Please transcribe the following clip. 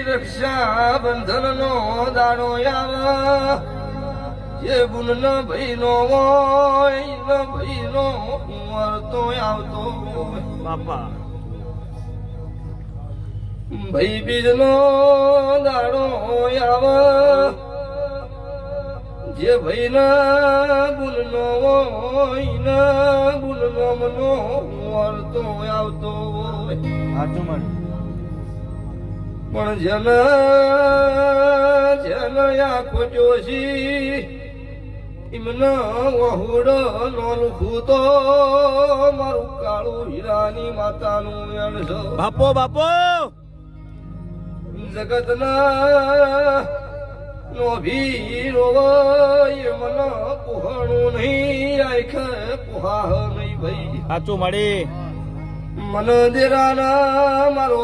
રક્ષા બંધન નો દાડો આવે જે બુન ન ભાઈ નો હોય ન ભાઈ નો વર્તો આવતો બાપા ભાઈ બીજ નો દાડો આવે જે ભાઈ ના ગુણ નો હોય ના ગુણ નો મનો વર્તો આવતો હોય સાચું મને પણ જન આખો જોશી એમનો વહુડો નોલખું તો મારું કાળું હીરાની માતાનું અણસો બાપો બાપો જગતના નો ભીરો મન પુહાણું નહીં આખે પુહાહ નહીં ભાઈ સાચું મળી મન દેરાના મારો